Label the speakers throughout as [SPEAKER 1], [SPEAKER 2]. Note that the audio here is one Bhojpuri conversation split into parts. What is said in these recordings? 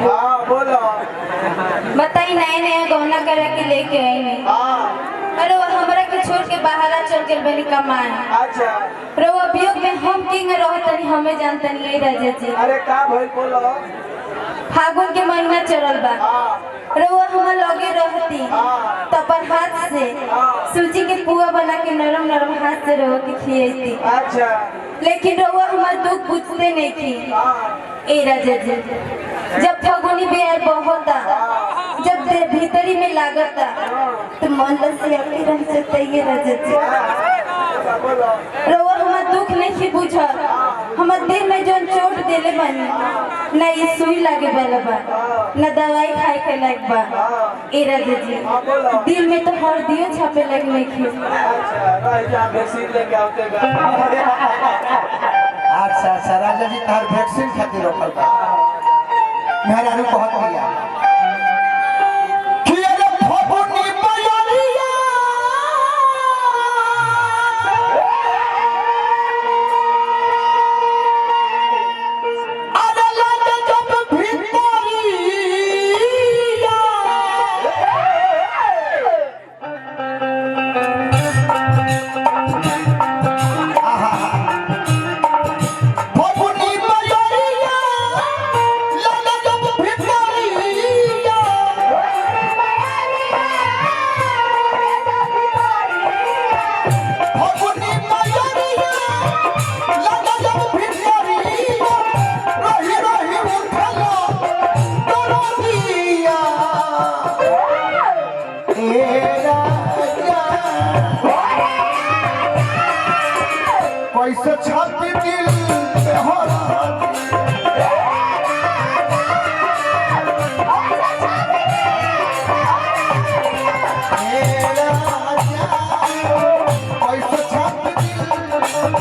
[SPEAKER 1] हाँ बोलो।
[SPEAKER 2] बताई नया नया गौना करा के लेके आई नहीं। अरे वो हमरा के छोड़ के बाहर चल गए बनी कमान।
[SPEAKER 1] अच्छा
[SPEAKER 2] रो अभियोग में हम किंग रहतनी हमें जानतनी ये राजा जी।
[SPEAKER 1] अरे का भइल बोलो।
[SPEAKER 2] फागुन के महीना चलल बा। रउआ हम लगे रहती तो अपन हाथ से सूजी के पुआ बना के नरम नरम हाथ से रउआ के खिएती।
[SPEAKER 1] अच्छा
[SPEAKER 2] लेकिन रउआ हमार दुख बुझते नहीं थी ए राजा जी। जब फगुनी बिहार बहोता जब भीतरी में लागता तो मन से अपनी रह सकता ये राजा जी। रउआ हमार दुख नहीं बुझल। हमार दिल में जो चोट देले बनी न ये सुई लागे वाला बा न दवाई खाए के लायक बा ए राजा जी। दिल में तो हरदियो छापे लग नहीं खी।
[SPEAKER 3] अच्छा अच्छा राजा जी तार वैक्सीन खातिर रोकल बा। मेहरा नु कहत दिया कि अरे फगुनी बयरिया अरे लागे जब भितरिया कैसे छाती दिल पे हो कैसे छाती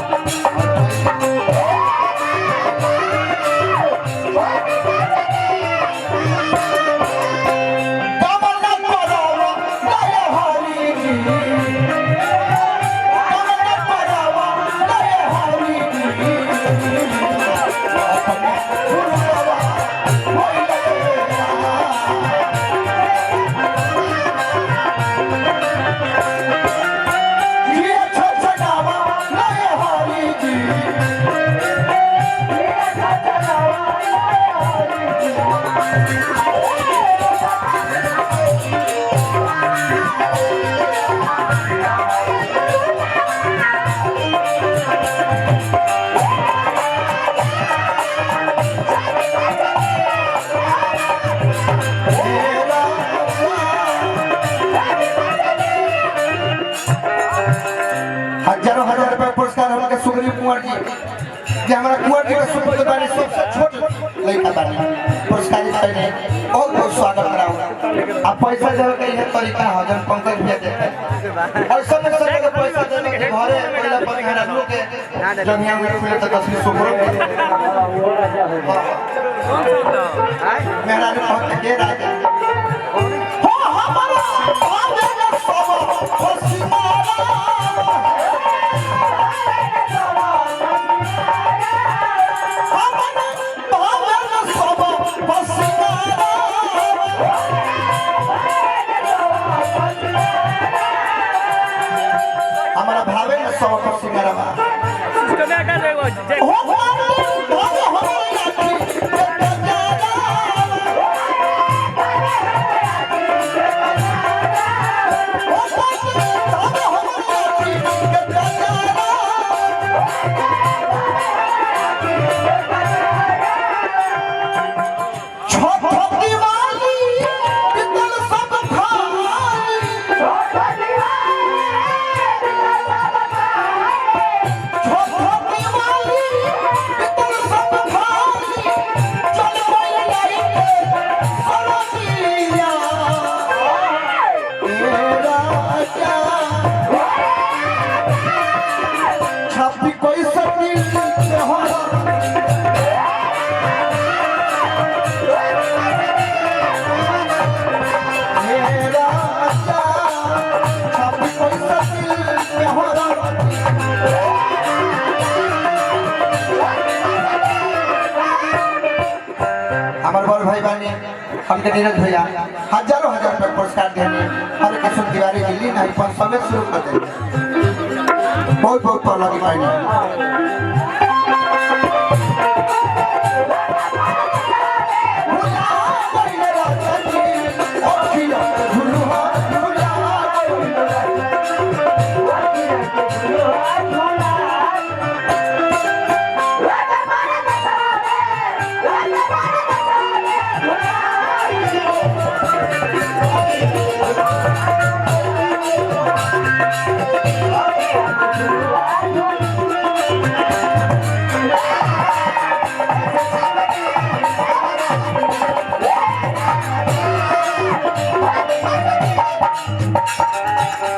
[SPEAKER 3] हजारों हजार रुपए पुरस्कार हमके सुग्रीव कुंवर जी जे हमारा कुंवर जी के सुपुत्र बानी सबसे छोट लड़का बानी पुरस्कारित करने बहुत बहुत स्वागत कराऊं। आप पैसा देवे के ये तरीका है जन पंकज भैया देते ऐसा में सब के पैसा देने के घरे पहला परिहार लोग के जमिया में खुले तो तस्वीर सुपुत्र मेरा ने बहुत के राजा हो हमारा आवे न सब खुशियारा हमारा भावे न सब सिंगारा बा हमारे बड़ भाई बानी हमके नीरज भैया हजारों हजार रुपये पुरस्कार देने हर किस्म तिवारी दिल्ली नहीं 500 में शुरू कर देंगे बहुत बहुत तो लगी पाएंगे
[SPEAKER 2] Oh,